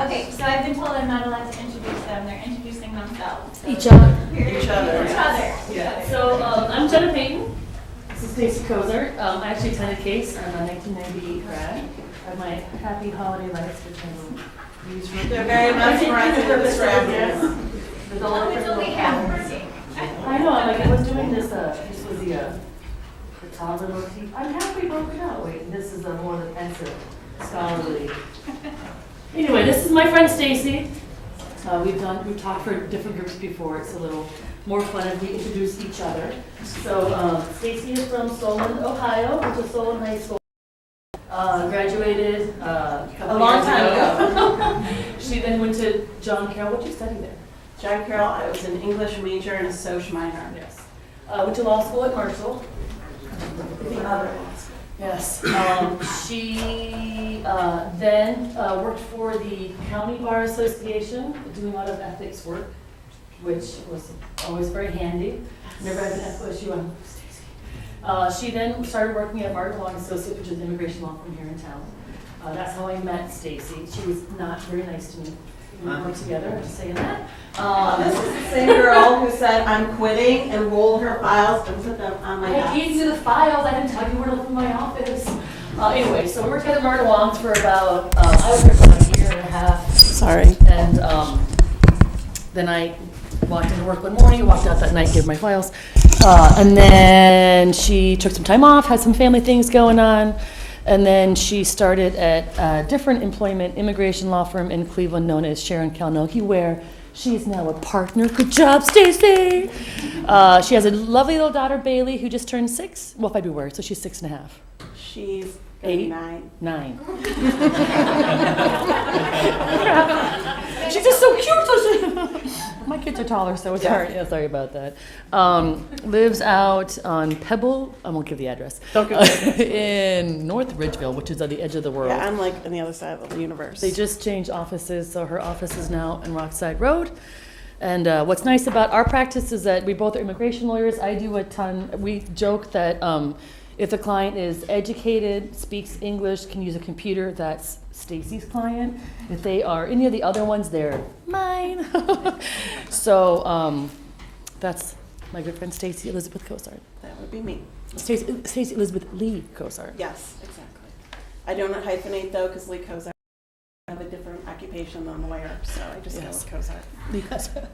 Okay, so I've been told I'm not allowed to introduce them. They're introducing themselves. So Each other. Each other. So I'm Jenna Payton. This is Stacy Kozer. I actually attended CASE. I'm a 1998 grad. I have my happy holiday lights, which I use for. They're very much surprising to describe Yes. Oh, it's only half working. I know. I was doing this. This was the toddler motif. I'm halfway broken out. Wait, this is more the pensive, scholarly. Anyway, this is my friend Stacy. We've talked for different groups before. It's a little more fun if we introduce each other. So Stacy is from Solon, Ohio, which is Solon High School. Graduated a long time ago. She then went to John Carroll. What did you study there? John Carroll, I was an English major and a Soc minor. Yes. Went to law school at Marshall. The other. Yes. She then worked for the County Bar Association, doing a lot of ethics work, which was always very handy. Never had an ethical issue on Stacy. She then started working at Martin Law Associates, which is an immigration law firm here in town. That's how I met Stacy. She was not very nice to me. We worked together, I'm just saying that. This is the same girl who said, I'm quitting, and rolled her files and put them on my desk. I gave you the files. I didn't tell you where to look in my office. Anyway, so we worked together at Martin Law for about, I was there for about a year and a half. Sorry. And then I walked into work one morning, walked out that night, gave my files. And then she took some time off, had some family things going on. And then she started at a different employment immigration law firm in Cleveland known as Sharon Kalnoki, where she's now a partner. Good job, Stacy. She has a lovely little daughter, Bailey, who just turned 6. Well, February, so she's 6.5. She's 8, 9. 9. She's just so cute. My kids are taller, so it's hard. Yeah, sorry about that. Lives out on Pebble. I won't give the address. Don't give it. In North Ridgeville, which is on the edge of the world. Yeah, I'm like on the other side of the universe. They just changed offices, so her office is now in Rockside Road. And what's nice about our practice is that we both are immigration lawyers. I do a ton. We joke that if the client is educated, speaks English, can use a computer, that's Stacy's client. If they are any of the other ones, they're mine. So that's my good friend Stacy Elizabeth Cosart. That would be me. Stacy Elizabeth Lee Cosart. Yes, exactly. I don't hyphenate though, because Lee Cozart have a different occupation than lawyer, so I just go with Cozart. Lee Cosart.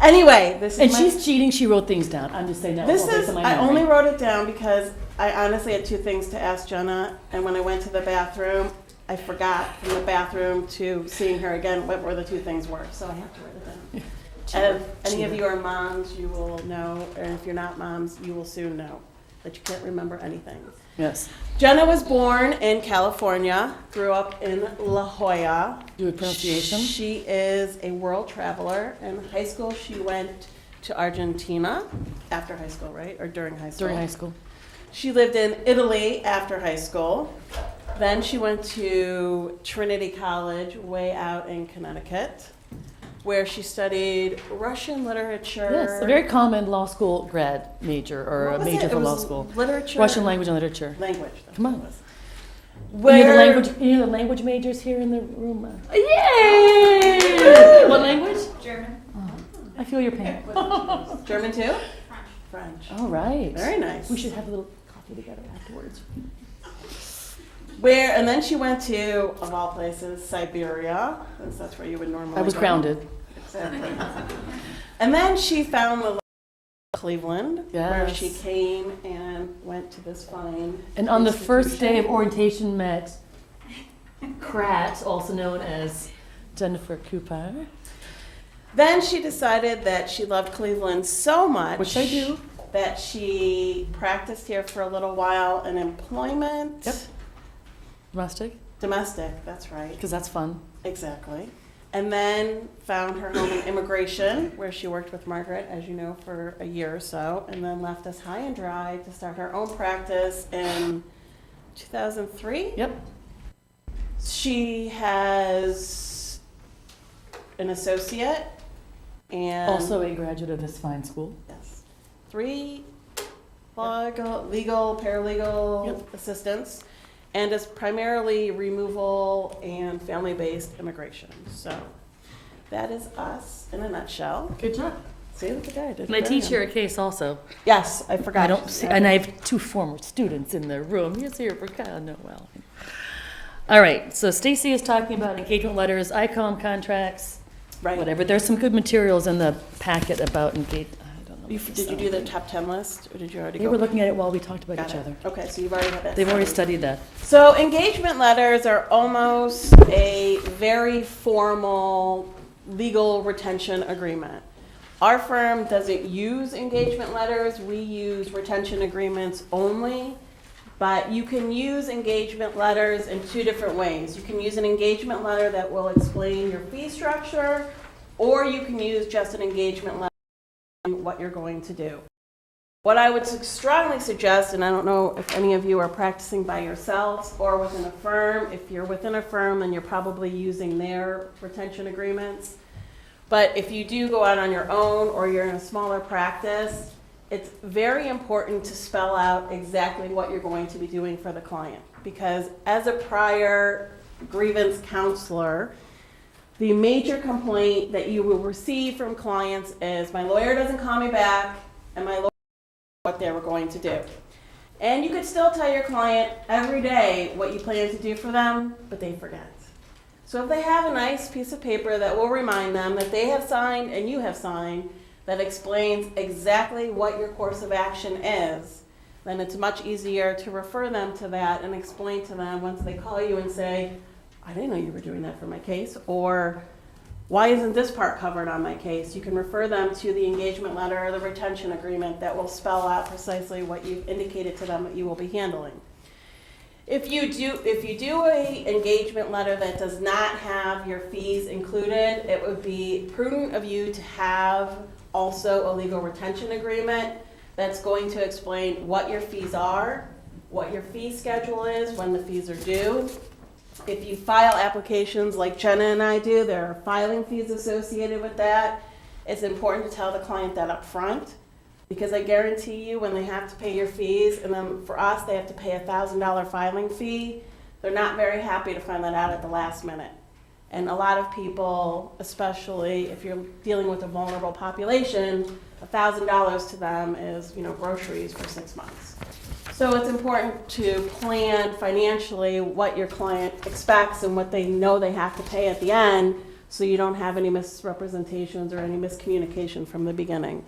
Anyway, this is And my, she's cheating. She wrote things down. I'm just saying that. this was all based is, on my I memory. only wrote it down because I honestly had 2 things to ask Jenna, and when I went to the bathroom, I forgot from the bathroom to seeing her again what were the 2 things were, so I have to write it down. And if any of you are moms, you will know, and if you're not moms, you will soon know that you can't remember anything. Yes. Jenna was born in California, grew up in La Jolla. Do a pronunciation. She is a world traveler. In high school, she went to Argentina after high school, right? Or during high school? During high school. She lived in Italy after high school. Then she went to Trinity College way out in Connecticut, where she studied Russian literature. Yes, a very common law school grad major or What a was major it? for It law was school. Literature? Russian language and literature. Language. that's Come on. what it was. Any of Where, the language majors here in the room? Yay! What language? German. I feel your pain. German too? French. All right. Very nice. We should have a little coffee together afterwards. And then she went to, of all places, Siberia, since that's where you would normally I was go. grounded. Exactly. And then she found the Cleveland, where she Yes. came and went to this fine And on the first day of institution. orientation met Krat, also known as Jennifer Cooper, Then she decided that she loved Cleveland so much. which I do. That she practiced here for a little while in employment. Yep. Domestic, Domestic, that's right. because that's fun. Exactly. And then found her home in immigration, where she worked with Margaret, as you know, for a year or so, and then left us high and dry to start her own practice in 2003. Yep. She has an associate and Also a graduate of this fine school. yes, 3 legal, paralegal Yep. assistants. and is primarily removal and family-based immigration. So that is us in a nutshell. Good job. See, look at that. I did And I very teach good. here a case also. Yes, I forgot. I don't see, and I have 2 former students in the room. Yes, here, forgot, no, well. All right, so Stacy is talking about engagement letters, ICOM contracts, Right. whatever. There's some good materials in the packet about engagement. I don't know. what Did this you do the is. top 10 list, or did you already They go? were looking at it while we talked about Got each it. other. Okay, so you've already had that. They've already studied. studied that. So engagement letters are almost a very formal legal retention agreement. Our firm doesn't use engagement letters. We use retention agreements only. But you can use engagement letters in 2 different ways. You can use an engagement letter that will explain your fee structure, or you can use just an engagement letter on what you're going to do. What I would strongly suggest, and I don't know if any of you are practicing by yourselves or within a firm, if you're within a firm, then you're probably using their retention agreements. But if you do go out on your own or you're in a smaller practice, it's very important to spell out exactly what you're going to be doing for the client. Because as a prior grievance counselor, the major complaint that you will receive from clients is, my lawyer doesn't call me back, and my lawyer what they were going to do. And you could still tell your client every day what you plan to do for them, but they forget. So if they have a nice piece of paper that will remind them that they have signed and you have signed, that explains exactly what your course of action is, then it's much easier to refer them to that and explain to them once they call you and say, I didn't know you were doing that for my case, or why isn't this part covered on my case? You can refer them to the engagement letter or the retention agreement that will spell out precisely what you've indicated to them that you will be handling. If you do a engagement letter that does not have your fees included, it would be prudent of you to have also a legal retention agreement that's going to explain what your fees are, what your fee schedule is, when the fees are due. If you file applications like Jenna and I do, there are filing fees associated with that. It's important to tell the client that up front, because I guarantee you when they have to pay your fees, and then for us they have to pay a $1,000 filing fee, they're not very happy to find that out at the last minute. And a lot of people, especially if you're dealing with a vulnerable population, $1,000 to them is, groceries for 6 months. So it's important to plan financially what your client expects and what they know they have to pay at the end, so you don't have any misrepresentations or any miscommunication from the beginning.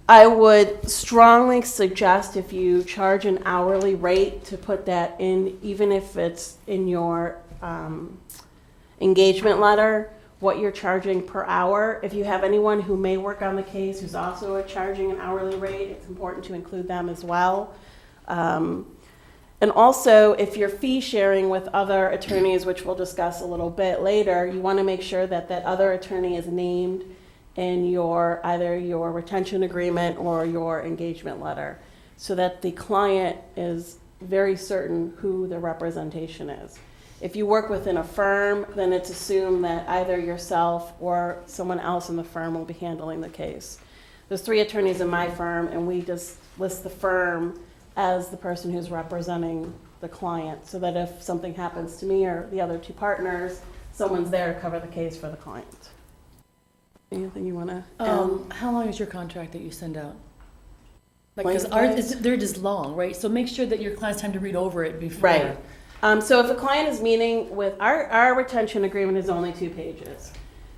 I would strongly suggest, if you charge an hourly rate, to put that in, even if it's in your engagement letter, what you're charging per hour. If you have anyone who may work on the case who's also charging an hourly rate, it's important to include them as well. And also, if you're fee sharing with other attorneys, which we'll discuss a little bit later, you want to make sure that that other attorney is named in either your retention agreement or your engagement letter, so that the client is very certain who the representation is. If you work within a firm, then it's assumed that either yourself or someone else in the firm will be handling the case. There's 3 attorneys in my firm, and we just list the firm as the person who's representing the client, so that if something happens to me or the other 2 partners, someone's there to cover the case for the client. Anything you want to add? How long is your contract that you send out? Because Because they're just long, right? So make sure that your client's time to read over it before. Right. So if a client is meeting with, our retention agreement is only 2 pages.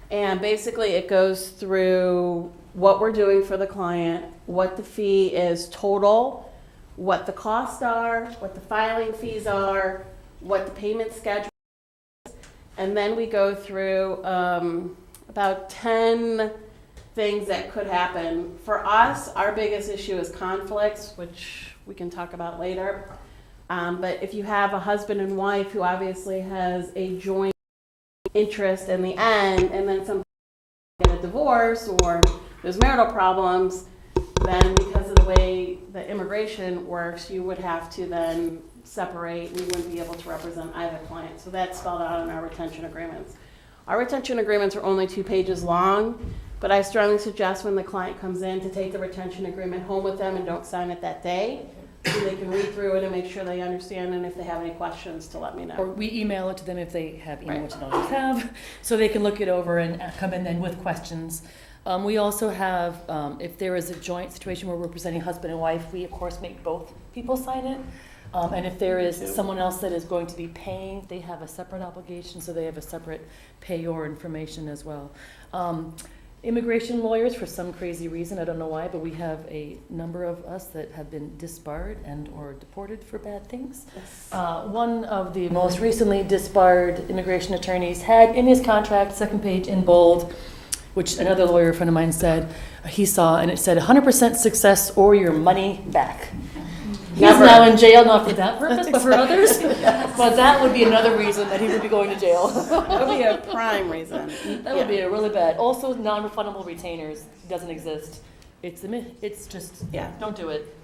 And basically it goes through what we're doing for the client, what the fee is total, what the costs are, what the filing fees are, what the payment schedule is. And then we go through about 10 things that could happen. For us, our biggest issue is conflicts, which we can talk about later. But if you have a husband and wife who obviously has a joint interest in the end, and then some get a divorce or there's marital problems, then because of the way the immigration works, you would have to then separate. We wouldn't be able to represent either client. So that's spelled out in our retention agreements. Our retention agreements are only 2 pages long, but I strongly suggest when the client comes in to take the retention agreement home with them and don't sign it that day. so they can read through it and make sure they understand, and if they have any questions, to let me Or know. we email it to them if they have email, Right. which they don't always have, so they can look it over and come in then with questions. We also have, if there is a joint situation where we're presenting husband and wife, we of course make both people sign it. And if there is Me too. someone else that is going to be paying, they have a separate obligation, so they have a separate payor information as well. Immigration lawyers, for some crazy reason, I don't know why, but we have a number of us that have been disbarred and or deported for bad things. Yes. One of the most recently disbarred immigration attorneys had in his contract, second page in bold, which another lawyer friend of mine said, he saw, and it said 100% success or your money back. He's Never. now in jail, not for that purpose, but for others. But that would be another reason that he would be going to jail. That would be a prime reason. That would be a really bad. Also, non-refundable retainers doesn't exist. It's a myth. It's just, Yeah. don't do it.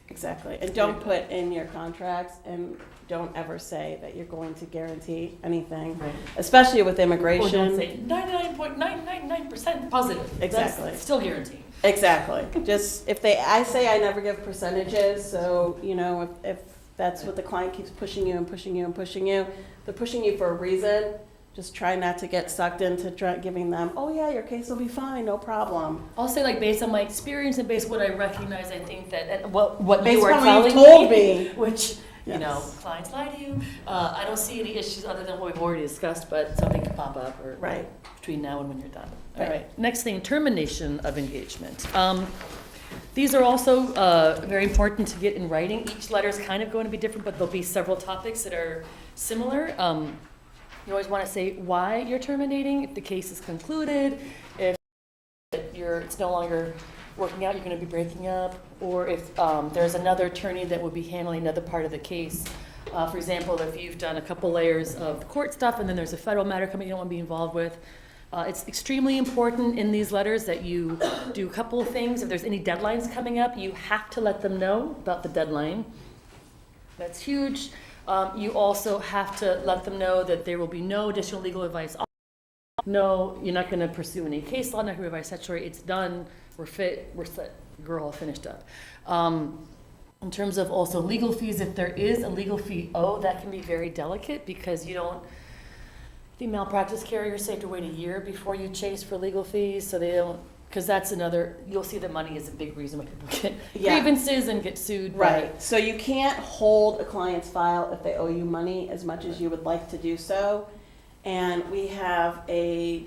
Exactly, and don't put in your contracts, and don't ever say that you're going to guarantee anything, Right. especially with Or don't immigration. say 99.999% positive. Exactly. That's still guaranteed. Exactly, just, I say I never give percentages, so, you know, if that's what the client keeps pushing you and pushing you and pushing you, they're pushing you for a reason. Just try not to get sucked into giving them, oh yeah, your case will be fine, no problem. I'll say, like, based on my experience and based on what I recognize, I think that, and what Based you are on what you've telling told me, me. which, you Yes. know, clients lie to you. I don't see any issues other than what we've already discussed, but something could pop up or Right. between now and when you're done. All Right. right, next thing, termination of engagement. These are also very important to get in writing. Each letter is kind of going to be different, but there'll be several topics that are similar. You always want to say why you're terminating, if the case is concluded, if it's no longer working out, you're going to be breaking up, or if there's another attorney that would be handling another part of the case. For example, if you've done a couple layers of court stuff and then there's a federal matter coming you don't want to be involved with, it's extremely important in these letters that you do a couple of things. If there's any deadlines coming up, you have to let them know about the deadline. That's huge. You also have to let them know that there will be no additional legal advice. No, you're not going to pursue any case law, not going to revise statutory. It's done. We're fit. We're set. We're all finished up. In terms of also legal fees, if there is a legal fee owed, that can be very delicate because you don't. The malpractice carriers say to wait a year before you chase for legal fees, so they don't. Because that's another, you'll see that money is a big reason why people get grievances and get sued. Right, so you can't hold a client's file if they owe you money as much as you would like to do so. And we have a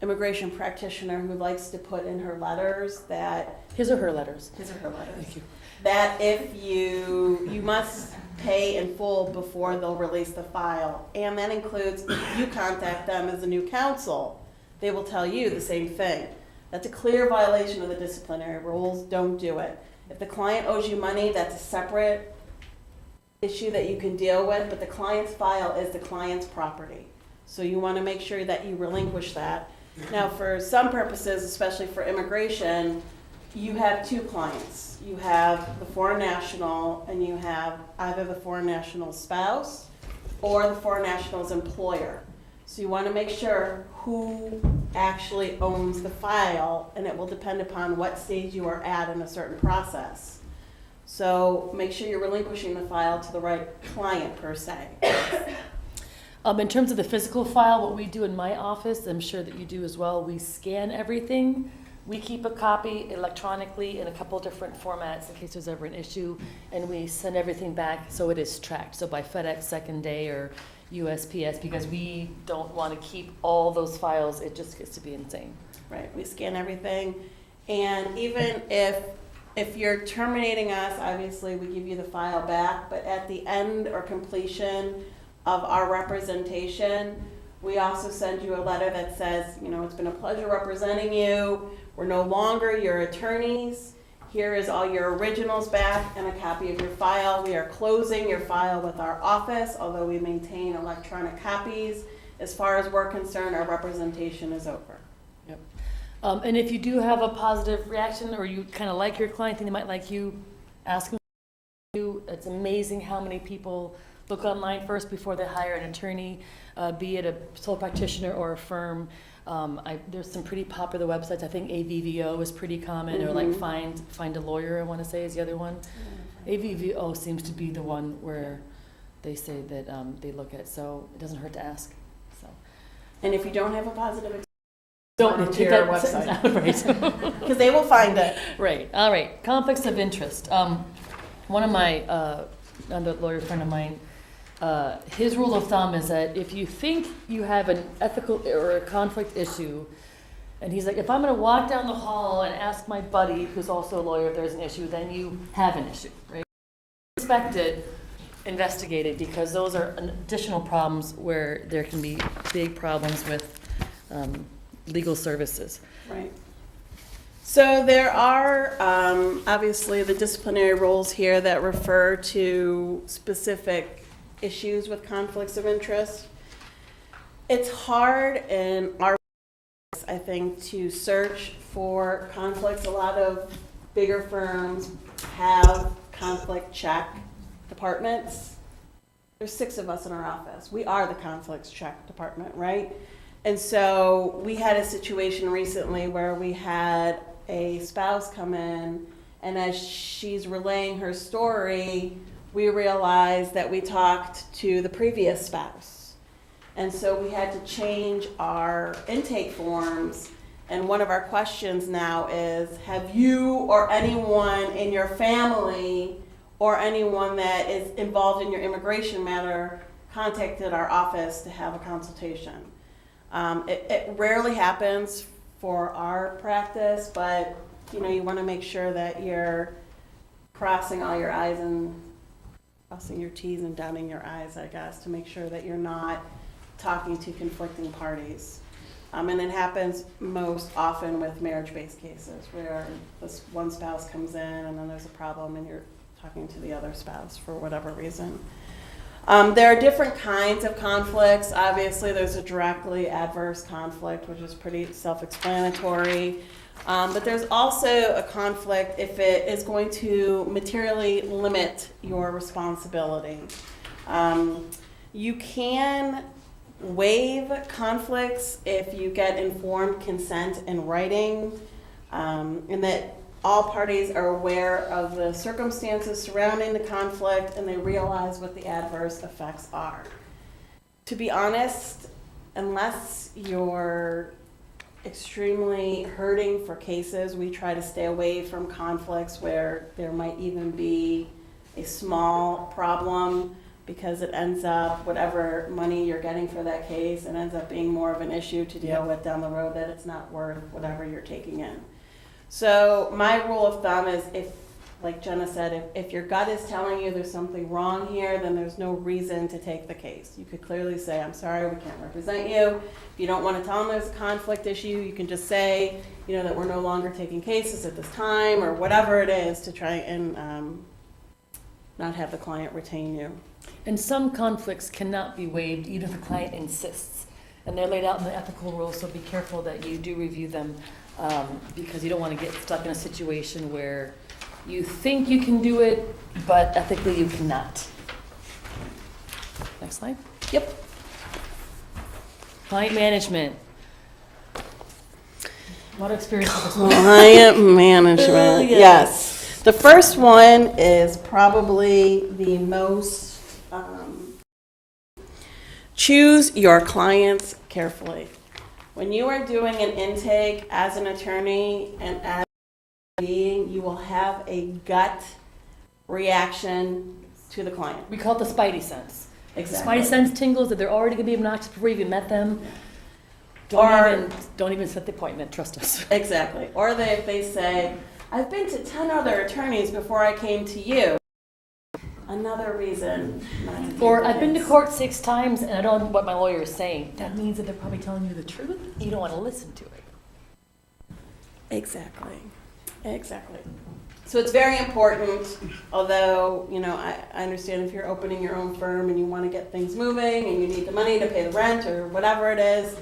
immigration practitioner who likes to put in her letters that, His or her letters. Thank you. That if you must pay in full before they'll release the file. And that includes if you contact them as a new counsel, they will tell you the same thing. That's a clear violation of the disciplinary rules. Don't do it. If the client owes you money, that's a separate issue that you can deal with, but the client's file is the client's property. So you want to make sure that you relinquish that. Now, for some purposes, especially for immigration, you have two clients. You have the foreign national, and you have either the foreign national's spouse or the foreign national's employer. So you want to make sure who actually owns the file, and it will depend upon what stage you are at in a certain process. So make sure you're relinquishing the file to the right client per se. In terms of the physical file, what we do in my office, I'm sure that you do as well, we scan everything. We keep a copy electronically in a couple different formats in case there's ever an issue, and we send everything back so it is tracked. So by FedEx second day or USPS, because we don't want to keep all those files. It just gets to be insane. Right, we scan everything. And even if you're terminating us, obviously we give you the file back, but at the end or completion of our representation, we also send you a letter that says, you know, it's been a pleasure representing you. We're no longer your attorneys. Here is all your originals back and a copy of your file. We are closing your file with our office, although we maintain electronic copies. As far as we're concerned, our representation is over. Yep. And if you do have a positive reaction or you kind of like your client, think they might like you, ask them. It's amazing how many people look online first before they hire an attorney, be it a sole practitioner or a firm. There's some pretty popular websites. I think AVVO is pretty common, or like Find a Lawyer, I want to say, is the other one. AVVO seems to be the one where they say that they look at, so it doesn't hurt to ask, so. And if you don't have a positive experience, Don't to take your that website. Right. because they will find it. Right, all right, conflicts of interest. One of my, another lawyer friend of mine, his rule of thumb is that if you think you have an ethical or a conflict issue, and he's like, if I'm gonna walk down the hall and ask my buddy, who's also a lawyer, if there's an issue, then you have an issue, right? Inspected, investigated, because those are additional problems where there can be big problems with legal services. Right. So there are obviously the disciplinary rules here that refer to specific issues with conflicts of interest. It's hard in our, I think, to search for conflicts. A lot of bigger firms have conflict check departments. There's 6 of us in our office. We are the conflicts check department, right? And so we had a situation recently where we had a spouse come in, and as she's relaying her story, we realized that we talked to the previous spouse. And so we had to change our intake forms, and one of our questions now is, have you or anyone in your family or anyone that is involved in your immigration matter contacted our office to have a consultation? It rarely happens for our practice, but you want to make sure that you're crossing all your I's and crossing your T's and dotting your I's, I guess, to make sure that you're not talking to conflicting parties. And it happens most often with marriage-based cases where this one spouse comes in and then there's a problem and you're talking to the other spouse for whatever reason. There are different kinds of conflicts. Obviously, there's a directly adverse conflict, which is pretty self-explanatory. But there's also a conflict if it is going to materially limit your responsibility. You can waive conflicts if you get informed consent in writing, and that all parties are aware of the circumstances surrounding the conflict and they realize what the adverse effects are. To be honest, unless you're extremely hurting for cases, we try to stay away from conflicts where there might even be a small problem, because it ends up, whatever money you're getting for that case, it ends up being more of an issue to deal with down the road, that it's not worth whatever you're taking in. So my rule of thumb is, if, like Jenna said, if your gut is telling you there's something wrong here, then there's no reason to take the case. You could clearly say, I'm sorry, we can't represent you. If you don't want to tell them there's a conflict issue, you can just say, that we're no longer taking cases at this time, or whatever it is, to try and not have the client retain you. And some conflicts cannot be waived even if the client insists. And they're laid out in the ethical rules, so be careful that you do review them, because you don't want to get stuck in a situation where you think you can do it, but ethically you cannot. Next slide. Yep. Client management. A lot of experience with this. Client management, Yeah. yes. The first one is probably the most, choose your clients carefully. When you are doing an intake as an attorney and as a being, you will have a gut reaction to the client. We call it the spidey sense. Exactly. The spidey sense tingles that they're already going to be obnoxious before you even met them. Or- Don't even set the appointment, trust us. Exactly. Or if they say, I've been to 10 other attorneys before I came to you. Another reason not to do Or the I've been to case. court 6 times and I don't know what my lawyer is saying. That means that they're probably telling you the truth. You don't want to listen to it. Exactly. So it's very important, although, I understand if you're opening your own firm and you want to get things moving and you need the money to pay the rent or whatever it is,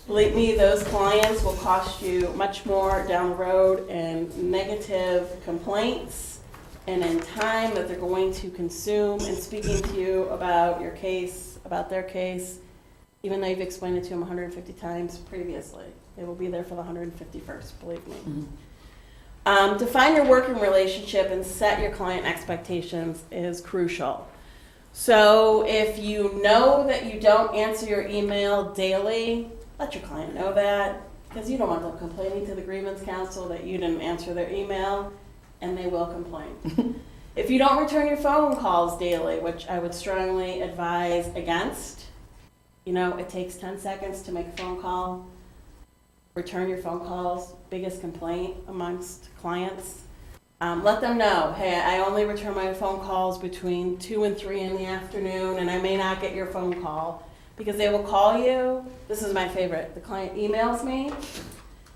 believe me, those clients will cost you much more down the road in negative complaints and in time that they're going to consume in speaking to you about your case, about their case, even though you've explained it to them 150 times previously. They will be there for the 151st, believe me. Define your working relationship and set your client expectations is crucial. So if you know that you don't answer your email daily, let your client know that, because you don't want them complaining to the grievance council that you didn't answer their email, and they will complain. If you don't return your phone calls daily, which I would strongly advise against, it takes 10 seconds to make a phone call. Return your phone calls, biggest complaint amongst clients. Let them know, hey, I only return my phone calls between 2 and 3 in the afternoon, and I may not get your phone call, because they will call you. This is my favorite. The client emails me,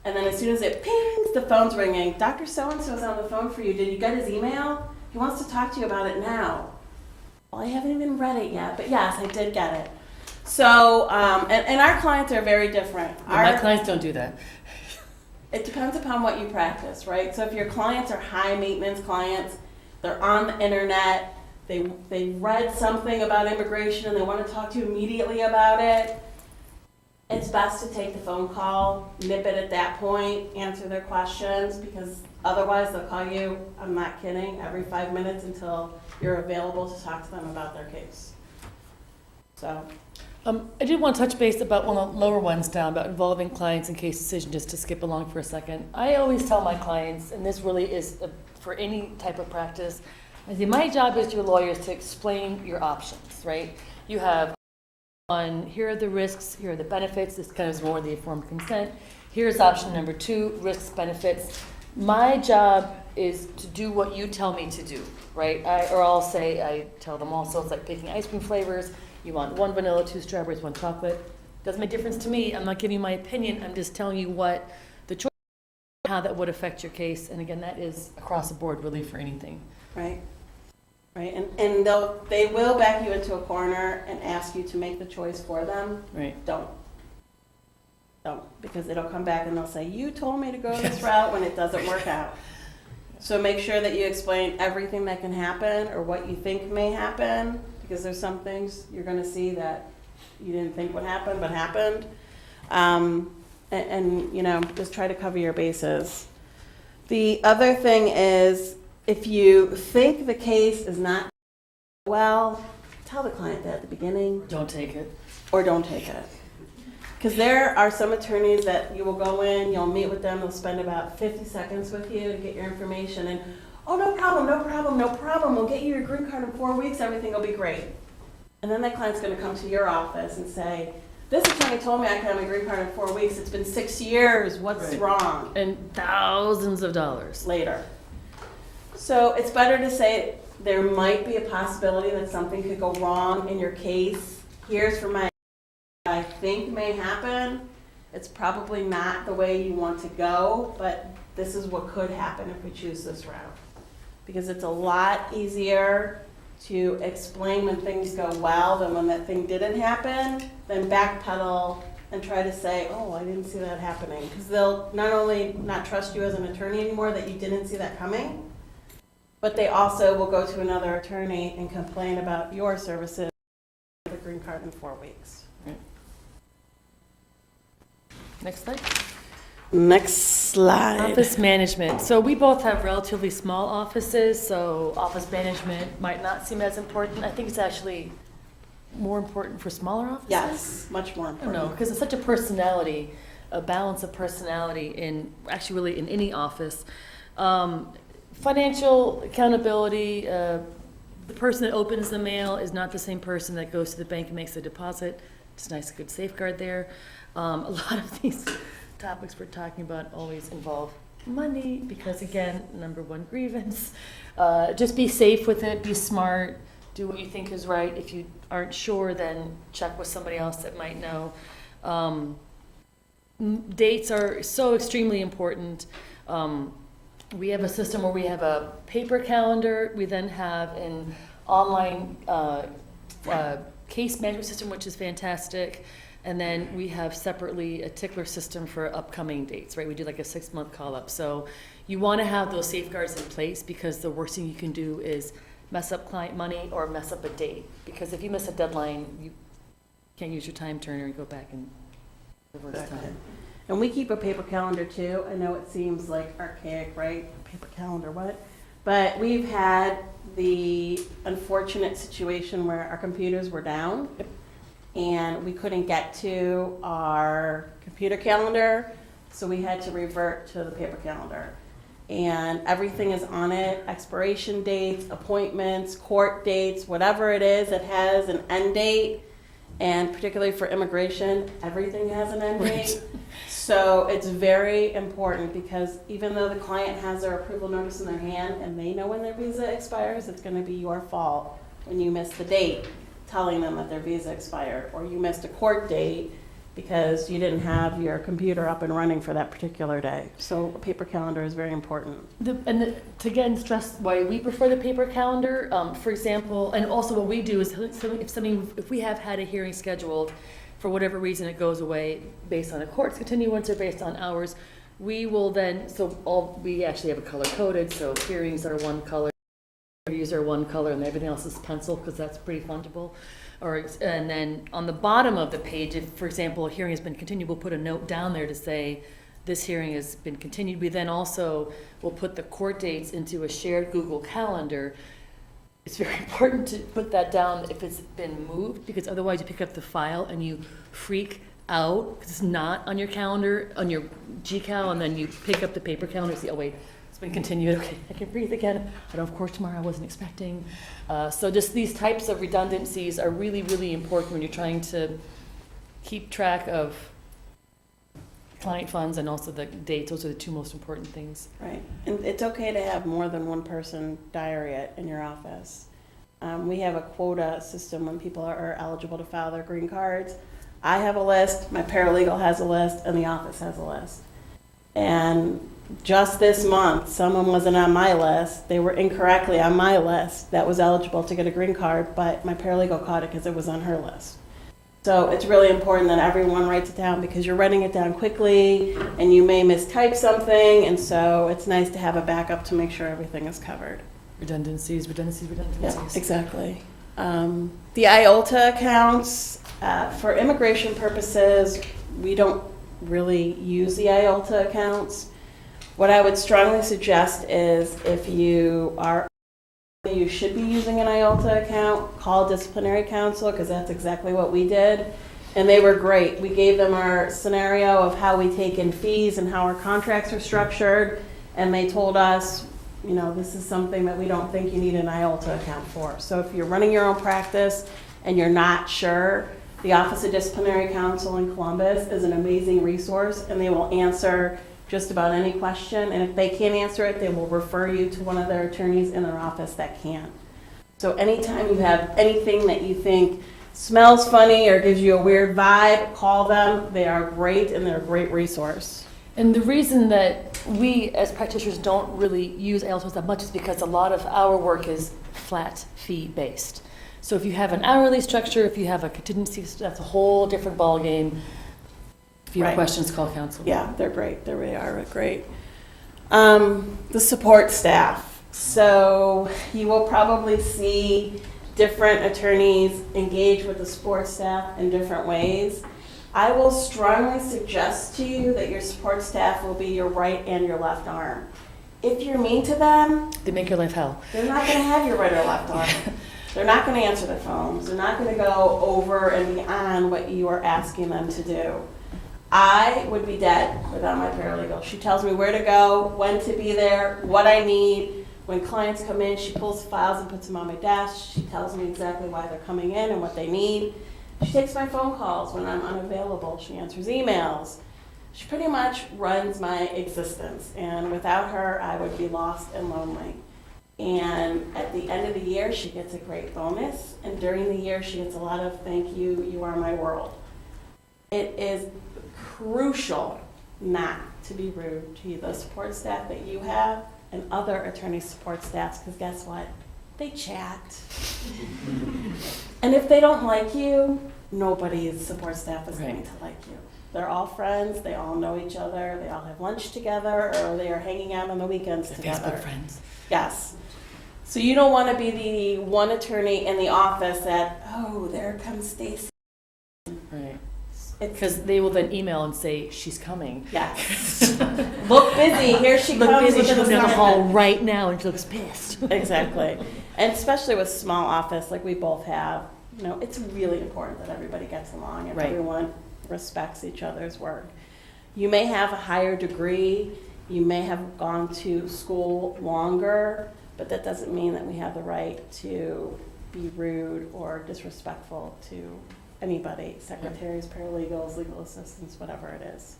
and then as soon as it pings, the phone's ringing. Dr. So-and-so is on the phone for you. Did you get his email? He wants to talk to you about it now. Well, I haven't even read it yet, but yes, I did get it. So, and our clients are very different. My clients don't do that. It depends upon what you practice, right? So if your clients are high maintenance clients, they're on the internet, they read something about immigration and they want to talk to you immediately about it, it's best to take the phone call, nip it at that point, answer their questions, because otherwise they'll call you, I'm not kidding, every 5 minutes until you're available to talk to them about their case. So. I did want to touch base about one of the lower ones down, about involving clients in case decision, just to skip along for a second. I always tell my clients, and this really is for any type of practice, I say my job as your lawyer is to explain your options, right? You have one, here are the risks, here are the benefits. This kind of is more the informed consent. Here's option number 2, risks, benefits. My job is to do what you tell me to do, right? Or I'll say, I tell them also, it's like picking ice cream flavors. You want 1 vanilla, 2 strawberries, 1 chocolate. Doesn't make a difference to me. I'm not giving you my opinion. I'm just telling you what the choice, how that would affect your case. And again, that is across the board really for anything. Right. Right. And they will back you into a corner and ask you to make the choice for them. Right. Don't. Because it'll come back and they'll say, you told me to go this route when it doesn't work out. So make sure that you explain everything that can happen or what you think may happen, because there's some things you're going to see that you didn't think would happen but happened. And just try to cover your bases. The other thing is, if you think the case is not well, tell the client that at the beginning. Don't take it. Or don't take it. Because there are some attorneys that you will go in, you'll meet with them, they'll spend about 50 seconds with you to get your information, and oh, no problem, we'll get you your green card in 4 weeks, everything will be great. And then that client's going to come to your office and say, this attorney told me I could have my green card in 4 weeks, it's been 6 years, what's wrong? And thousands of dollars. Later. So it's better to say there might be a possibility that something could go wrong in your case. Here's for my I think may happen. It's probably not the way you want to go, but this is what could happen if we choose this route. Because it's a lot easier to explain when things go well than when that thing didn't happen, then backpedal and try to say, oh, I didn't see that happening. Because they'll not only not trust you as an attorney anymore that you didn't see that coming, but they also will go to another attorney and complain about your services for the green card in 4 weeks. Next slide. Next slide. Office management. So we both have relatively small offices, so office management might not seem as important. I think it's actually more important for smaller offices. Yes, much more I don't important. know, because it's such a balance of personality in, actually really in any office. Financial accountability, the person that opens the mail is not the same person that goes to the bank and makes a deposit. It's a nice, good safeguard there. A lot of these topics we're talking about always involve money because, again, number one grievance. Just be safe with it, be smart, do what you think is right. If you aren't sure, then check with somebody else that might know. Dates are so extremely important. We have a system where we have a paper calendar. We then have an online case management system, which is fantastic. And then we have separately a tickler system for upcoming dates, right? We do like a 6-month call-up. So you want to have those safeguards in place because the worst thing you can do is mess up client money or mess up a date. Because if you miss a deadline, you can't use your time turner and go back and reverse time. And we keep a paper calendar too. I know it seems like archaic, right? Paper calendar, what? But we've had the unfortunate situation where our computers were down and we couldn't get to our computer calendar, so we had to revert to the paper calendar. And everything is on it, expiration dates, appointments, court dates, whatever it is, it has an end date. And particularly for immigration, everything has an end date. So it's very important because even though the client has their approval notice in their hand and they know when their visa expires, it's going to be your fault when you miss the date telling them that their visa expired, or you missed a court date because you didn't have your computer up and running for that particular day. So a paper calendar is very important. To again stress why we prefer the paper calendar, for example, and also what we do is if we have had a hearing scheduled, for whatever reason it goes away based on a court's continuance or based on ours, we will then, we actually have a color coded, so hearings are one color, interviews are one color, and everything else is pencil because that's pretty fungible. And then on the bottom of the page, if, for example, a hearing has been continued, we'll put a note down there to say this hearing has been continued. We then also will put the court dates into a shared Google Calendar. It's very important to put that down if it's been moved, because otherwise you pick up the file and you freak out because it's not on your calendar, on your GCal, and then you pick up the paper calendar and see, oh wait, it's been continued, okay, I can breathe again. I don't have court tomorrow, I wasn't expecting. So just these types of redundancies are really, really important when you're trying to keep track of client funds and also the dates. Those are the two most important things. Right, and it's okay to have more than one person diary it in your office. We have a quota system when people are eligible to file their green cards. I have a list, my paralegal has a list, and the office has a list. And just this month, someone wasn't on my list. They were incorrectly on my list that was eligible to get a green card, but my paralegal caught it because it was on her list. So it's really important that everyone writes it down because you're writing it down quickly and you may mistype something, and so it's nice to have a backup to make sure everything is covered. Redundancies. Yeah, exactly. The IOLTA accounts, for immigration purposes, we don't really use the IOLTA accounts. What I would strongly suggest is if you should be using an IOLTA account, call Disciplinary Council, because that's exactly what we did. And they were great. We gave them our scenario of how we take in fees and how our contracts are structured, and they told us, you know, this is something that we don't think you need an IOLTA account for. So if you're running your own practice and you're not sure, the Office of Disciplinary Counsel in Columbus is an amazing resource, and they will answer just about any question. And if they can't answer it, they will refer you to one of their attorneys in their office that can. So anytime you have anything that you think smells funny or gives you a weird vibe, call them. They are great, and they're a great resource. And the reason that we as practitioners don't really use IOLTAs that much is because a lot of our work is flat fee based. So if you have an hourly structure, if you have a contingency, that's a whole different ballgame. If you have questions, call counsel. Yeah, they're great. They really are great. The support staff. So you will probably see different attorneys engage with the support staff in different ways. I will strongly suggest to you that your support staff will be your right and your left arm. If you're mean to them, They make your life hell. they're not going to have your right or left arm. They're not going to answer the phones. They're not going to go over and beyond what you are asking them to do. I would be dead without my paralegal. She tells me where to go, when to be there, what I need. When clients come in, she pulls the files and puts them on my desk. She tells me exactly why they're coming in and what they need. She takes my phone calls when I'm unavailable. She answers emails. She pretty much runs my existence. And without her, I would be lost and lonely. And at the end of the year, she gets a great bonus. And during the year, she gets a lot of thank you, you are my world. It is crucial not to be rude to the support staff that you have and other attorney support staffs, because guess what? They chat. And if they don't like you, nobody's support staff is going to like you. They're all friends, they all know each other, they all have lunch together, or they are hanging out on the weekends together. Facebook friends. Yes. So you don't want to be the one attorney in the office that, oh, there comes Stacy. Right. Because they will then email and say, she's coming. Yes. Look busy, here she Look comes. busy, with she's an going down the hall assignment. right now and she looks pissed. Exactly. And especially with small office like we both have, you know, it's really important that everybody gets along and Right. everyone respects each other's work. You may have a higher degree, you may have gone to school longer, but that doesn't mean that we have the right to be rude or disrespectful to anybody, secretaries, paralegals, legal assistants, whatever it is.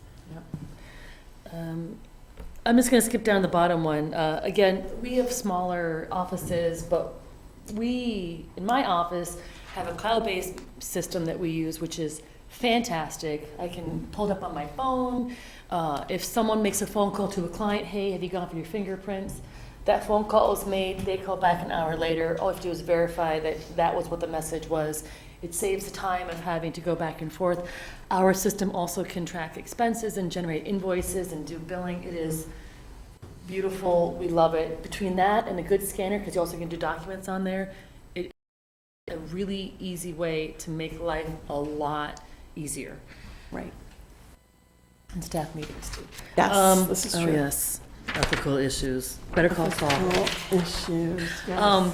I'm just going to skip down the bottom one. Again, we have smaller offices, but we, in my office, have a cloud-based system that we use, which is fantastic. I can pull it up on my phone. If someone makes a phone call to a client, hey, have you gone for your fingerprints? That phone call was made, they call back an hour later. All you have to do is verify that that was what the message was. It saves the time of having to go back and forth. Our system also can track expenses and generate invoices and do billing. It is beautiful. We love it. Between that and a good scanner, because you also can do documents on there, it's a really easy way to make life a lot easier. Right. And staff meetings too. Yes, this is oh true. yes, ethical issues. Better call Saul. Issues, yes.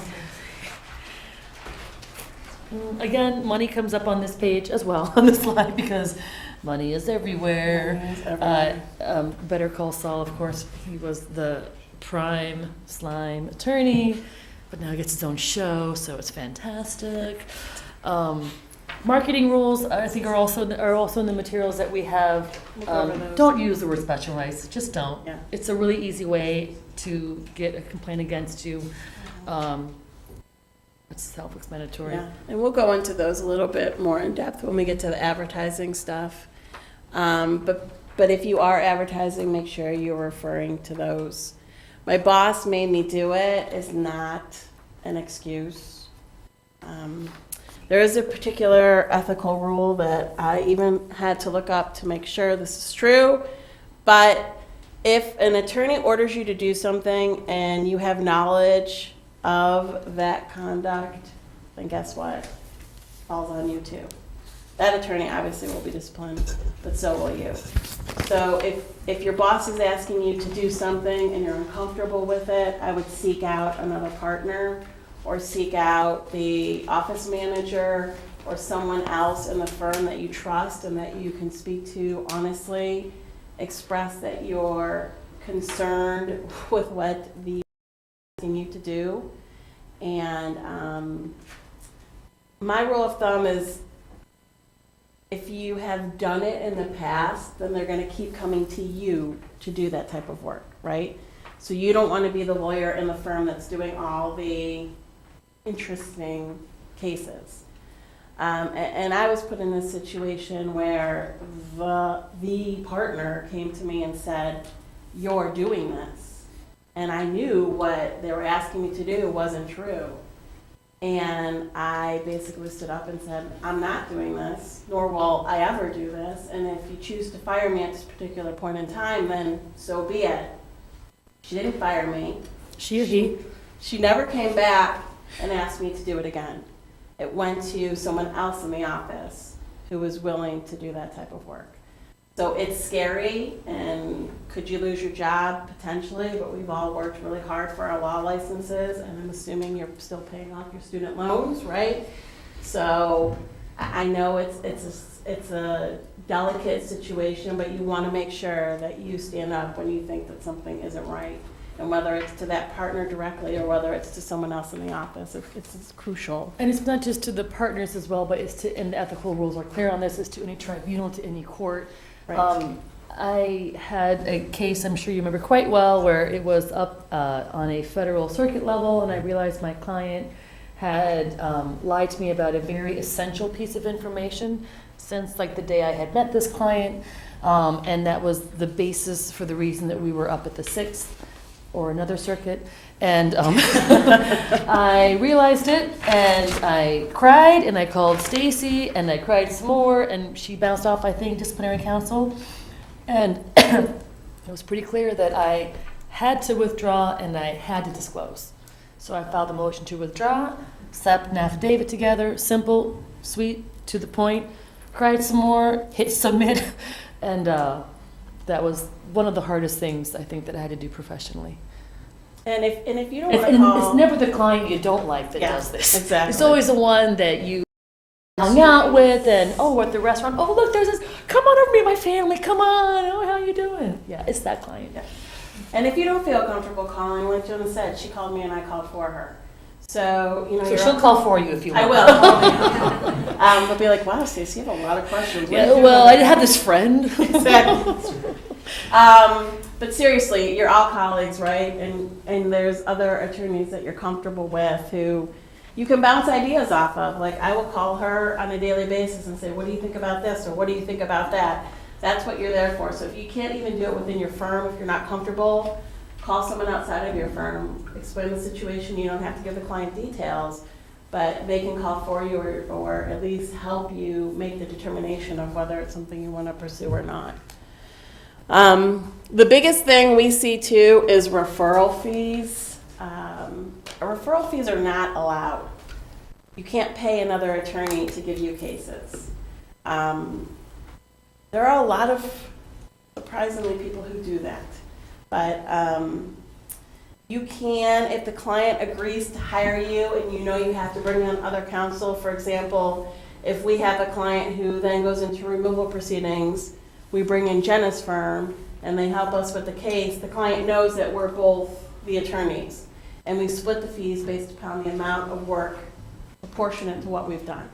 Again, money comes up on this page as well, on this slide, because money is everywhere. Money is everywhere. Better Call Saul, of course, he was the prime slime attorney, but now he gets his own show, so it's fantastic. Marketing rules, I think, are also in the materials that we have. We'll go over those. Don't use the word specialized, just don't. Yeah. It's a really easy way to get a complaint against you. It's self-explanatory. Yeah, and we'll go into those a little bit more in depth when we get to the advertising stuff. But if you are advertising, make sure you're referring to those. My boss made me do it is not an excuse. There is a particular ethical rule that I even had to look up to make sure this is true. But if an attorney orders you to do something and you have knowledge of that conduct, then guess what? Falls on you too. That attorney obviously will be disciplined, but so will you. So if your boss is asking you to do something and you're uncomfortable with it, I would seek out another partner or seek out the office manager or someone else in the firm that you trust and that you can speak to honestly. Express that you're concerned with what the asking you to do. And my rule of thumb is if you have done it in the past, then they're going to keep coming to you to do that type of work, right? So you don't want to be the lawyer in the firm that's doing all the interesting cases. And I was put in a situation where the partner came to me and said, "You're doing this." And I knew what they were asking me to do wasn't true. And I basically stood up and said, "I'm not doing this, nor will I ever do this. And if you choose to fire me at this particular point in time, then so be it." She didn't fire me. She or he? She never came back and asked me to do it again. It went to someone else in the office who was willing to do that type of work. So it's scary, and could you lose your job? Potentially, but we've all worked really hard for our law licenses, and I'm assuming you're still paying off your student loans, right? So I know it's a delicate situation, but you want to make sure that you stand up when you think that something isn't right. And whether it's to that partner directly or whether it's to someone else in the office, it's crucial. And it's not just to the partners as well, but it's to, and the ethical rules are clear on this, is to any tribunal, to any court. Right. I had a case, I'm sure you remember quite well, where it was up on a federal circuit level, and I realized my client had lied to me about a very essential piece of information since like the day I had met this client, and that was the basis for the reason that we were up at the 6th or another circuit. And I realized it, and I cried, and I called Stacy, and I cried some more, and she bounced off, I think, Disciplinary Council. And it was pretty clear that I had to withdraw and I had to disclose. So I filed a motion to withdraw, slapped an affidavit together, simple, sweet, to the point. cried some more, hit submit, and that was one of the hardest things I think that I had to do professionally. And if you don't And want to call, it's never the client you don't like that Yeah, does this. exactly. It's always the one that you hung out with, and we're at the restaurant. Oh, look, there's this. Come on over, meet my family. Come on. Oh, how you doing? Yeah, it's that client. Yeah. And if you don't feel comfortable calling, like Jonah said, she called me and I called for her. So, you know, So she'll call for you if you want. I will. But be like, wow, Stacey, you have a lot of questions. What Yeah, do you do well, about I had this friend. Exactly. But seriously, you're all colleagues, right? And there's other attorneys that you're comfortable with who you can bounce ideas off of. Like, I will call her on a daily basis and say, what do you think about this? Or what do you think about that? That's what you're there for. So if you can't even do it within your firm, if you're not comfortable, call someone outside of your firm, explain the situation. You don't have to give the client details, but they can call for you or at least help you make the determination of whether it's something you want to pursue or not. The biggest thing we see too is referral fees. Referral fees are not allowed. You can't pay another attorney to give you cases. There are a lot of, surprisingly, people who do that. But you can, if the client agrees to hire you and you know you have to bring on other counsel, for example, if we have a client who then goes into removal proceedings, we bring in Jenna's firm and they help us with the case, the client knows that we're both the attorneys. And we split the fees based upon the amount of work proportionate to what we've done.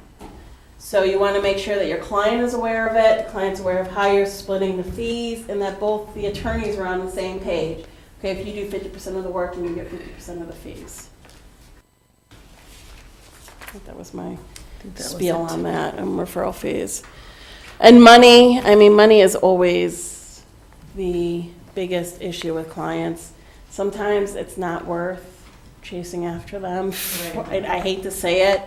So you want to make sure that your client is aware of it, the client's aware of how you're splitting the fees, and that both the attorneys are on the same page. Okay, if you do 50% of the work, then you get 50% of the fees. I think that was my spiel on that, referral fees. And money, I mean, money is always the biggest issue with clients. Sometimes it's not worth chasing after them. I hate to say it,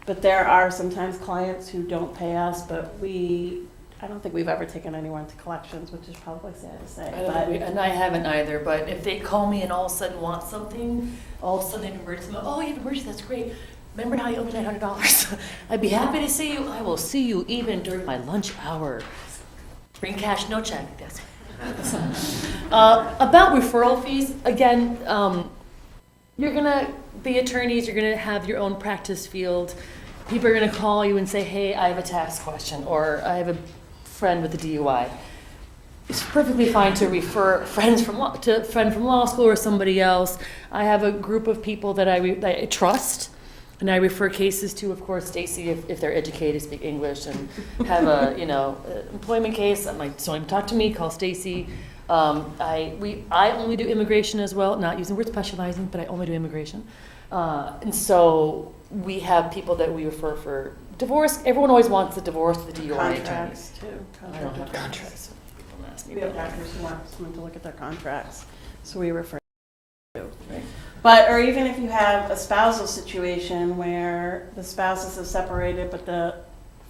but there are sometimes clients who don't pay us, but I don't think we've ever taken anyone to collections, which is probably sad to say. And I haven't either, but if they call me and all of a sudden want something, all of a sudden they have an emergency, oh, you have an emergency, that's great. Remember how you owe me $900? I'd be happy to see you. I will see you even during my lunch hour. Bring cash, no check. Yes. About referral fees, again, you're going to be attorneys, you're going to have your own practice field. People are going to call you and say, hey, I have a tax question, or I have a friend with a DUI. It's perfectly fine to refer friends from to a friend from law school or somebody else. I have a group of people that I trust, and I refer cases to, of course, Stacy, if they're educated, speak English, and have a employment case. I'm like, so talk to me, call Stacy. I only do immigration as well, not using the word specializing, but I only do immigration. And so we have people that we refer for divorce. Everyone always wants the divorce, the DUI Contracts attorney. too. I don't have contracts. People ask me We have about doctors who want someone to look at their contracts, so we refer to. Right. But, or even if you have a spousal situation where the spouses have separated, but the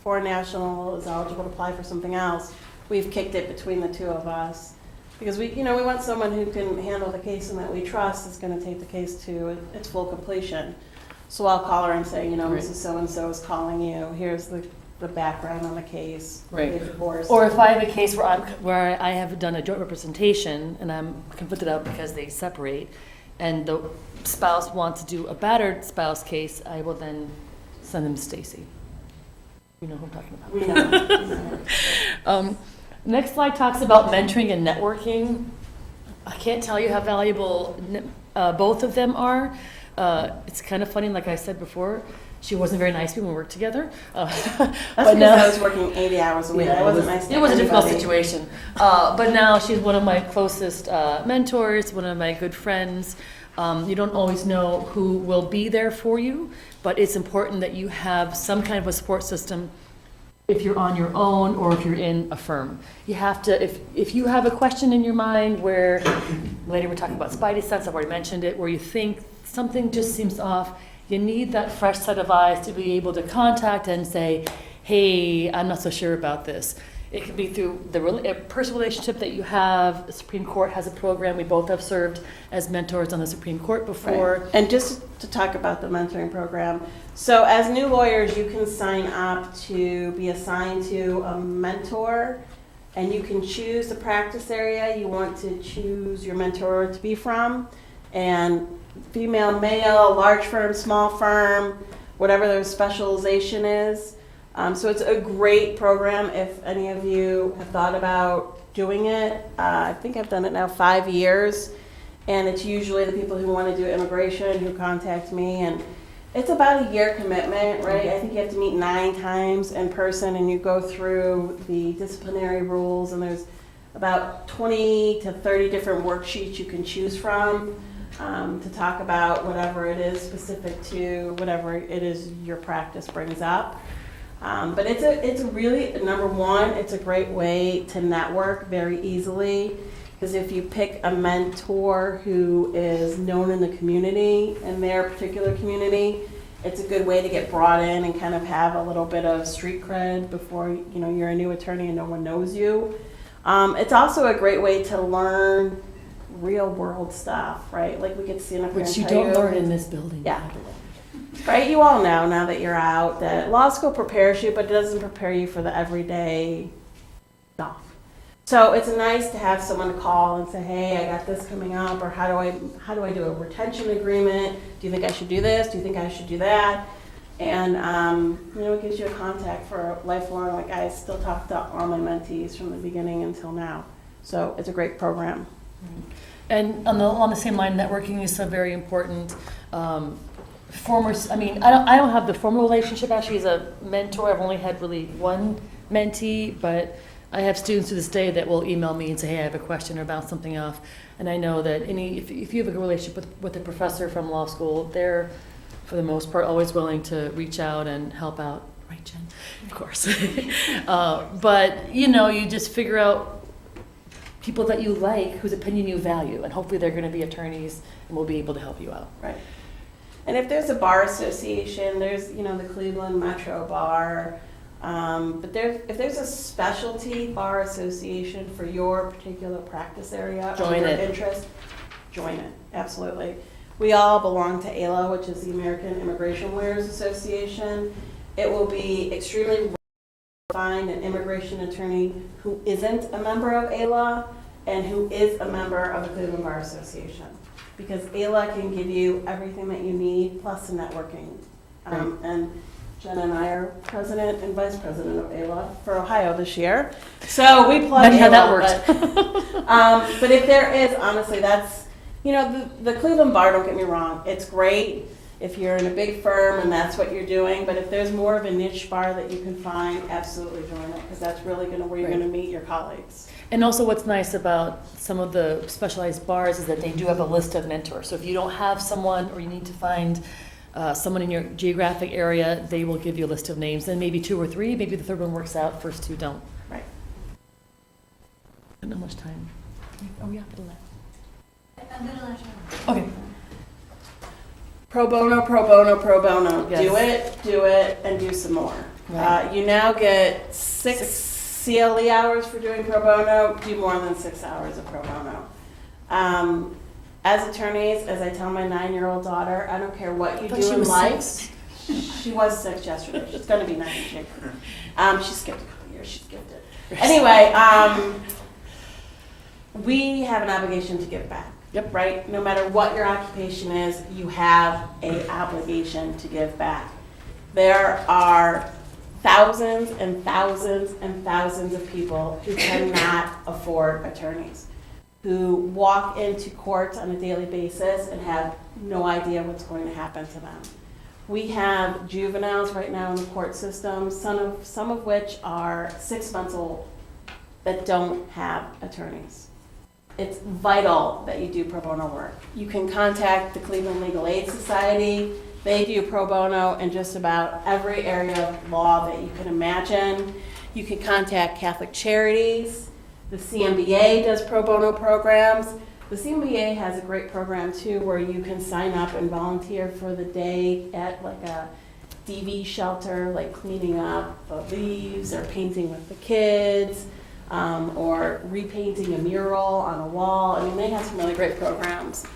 foreign national is eligible to apply for something else, we've kicked it between the two of us. Because we want someone who can handle the case and that we trust is going to take the case to its full completion. So I'll call her and say, Right. Mrs. So-and-so is calling you, here's the background on the case. Right. The divorce. Or if I have a case where I have done a joint representation and I'm conflicted out because they separate, and the spouse wants to do a battered spouse case, I will then send them to Stacy. You know who I'm talking about. We know. Next slide talks about mentoring and networking. I can't tell you how valuable both of them are. It's kind of funny, like I said before, she wasn't very nice when we worked together. That's because I was working 80 hours a week. Yeah, I wasn't nice to it was a difficult anybody. situation. But now she's one of my closest mentors, one of my good friends. You don't always know who will be there for you, but it's important that you have some kind of a support system if you're on your own or if you're in a firm. You have to, if you have a question in your mind where, later we're talking about spidey sense, I've already mentioned it, where you think something just seems off, you need that fresh set of eyes to be able to contact and say, hey, I'm not so sure about this. It could be through a personal relationship that you have. The Supreme Court has a program. We both have served as mentors on the Supreme Court before. Right. And just to talk about the mentoring program, so as new lawyers, you can sign up to be assigned to a mentor, and you can choose the practice area you want to choose your mentor to be from, and female, male, large firm, small firm, whatever their specialization is. So it's a great program if any of you have thought about doing it. I think I've done it now 5 years, and it's usually the people who want to do immigration who contact me, and it's about a year commitment, right? I think you have to meet 9 times in person, and you go through the disciplinary rules, and there's about 20 to 30 different worksheets you can choose from to talk about whatever it is specific to whatever it is your practice brings up. But it's a really, number one, it's a great way to network very easily, because if you pick a mentor who is known in the community, in their particular community, it's a good way to get brought in and kind of have a little bit of street cred before you're a new attorney and no one knows you. It's also a great way to learn real world stuff, right? Like we get to see enough. Which you don't learn in this building. Yeah. Right, you all know now that you're out that law school prepares you, but it doesn't prepare you for the everyday stuff. So it's nice to have someone to call and say, hey, I got this coming up, or how do I do a retention agreement? Do you think I should do this? Do you think I should do that? And it gives you a contact for lifelong. Like I still talk to all my mentees from the beginning until now. So it's a great program. And on the same line, networking is so very important. I don't have the formal relationship actually as a mentor. I've only had really one mentee, but I have students to this day that will email me and say, hey, I have a question or bounce something off. And I know that if you have a good relationship with a professor from law school, they're, for the most part, always willing to reach out and help out. Right, Jen? Of course. But, you just figure out people that you like, whose opinion you value, and hopefully they're going to be attorneys and will be able to help you out. Right. And if there's a bar association, there's, the Cleveland Metro Bar. But if there's a specialty bar association for your particular practice area or your interest, join it. Absolutely. We all belong to AILA, which is the American Immigration Lawyers Association. It will be extremely rare to find an immigration attorney who isn't a member of AILA and who is a member of the Cleveland Bar Association, because AILA can give you everything that you need, plus the networking. And Jen and I are president and vice president of AILA for Ohio this year. So we plug in. How that works. But if there is, honestly, that's, the Cleveland Bar, don't get me wrong, it's great if you're in a big firm and that's what you're doing. But if there's more of a niche bar that you can find, absolutely join it, because that's really where you're going to meet your colleagues. And also what's nice about some of the specialized bars is that they do have a list of mentors. So if you don't have someone or you need to find someone in your geographic area, they will give you a list of names, and maybe 2 or 3, maybe the third one works out, first 2 don't. Right. I don't know how much time. Oh, yeah, a little left. Okay. Pro bono, pro bono, pro bono. Yes. Do it, and do some more. Right. You now get 6 CLE hours for doing pro bono. Do more than 6 hours of pro bono. As attorneys, as I tell my 9-year-old daughter, I don't care what you do in life. She was 6 yesterday. She's going to be 9 in January. She skipped a couple years. She's gifted. Anyway, we have an obligation to give back. Yep. Right? No matter what your occupation is, you have an obligation to give back. There are thousands and thousands and thousands of people who cannot afford attorneys, who walk into courts on a daily basis and have no idea what's going to happen to them. We have juveniles right now in the court system, some of which are 6 months old, that don't have attorneys. It's vital that you do pro bono work. You can contact the Cleveland Legal Aid Society. They do pro bono in just about every area of law that you can imagine. You can contact Catholic Charities. The CMBA does pro bono programs. The CMBA has a great program too, where you can sign up and volunteer for the day at like a DV shelter, like cleaning up the leaves or painting with the kids, or repainting a mural on a wall. I mean, they have some really great programs.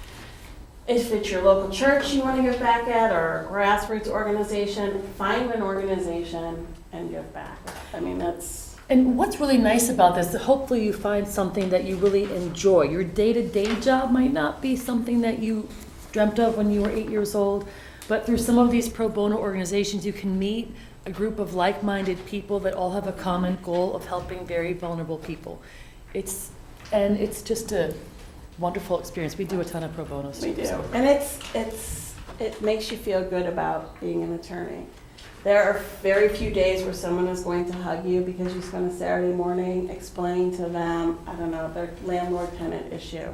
If it's your local church you want to give back at, or a grassroots organization, find an organization and give back. I mean, that's... And what's really nice about this, that hopefully you find something that you really enjoy. Your day-to-day job might not be something that you dreamt of when you were 8 years old, but through some of these pro bono organizations, you can meet a group of like-minded people that all have a common goal of helping very vulnerable people. It's just a wonderful experience. We do a ton of pro bono stuff. We do. And it makes you feel good about being an attorney. There are very few days where someone is going to hug you because you spent a Saturday morning explaining to them, I don't know, their landlord-tenant issue.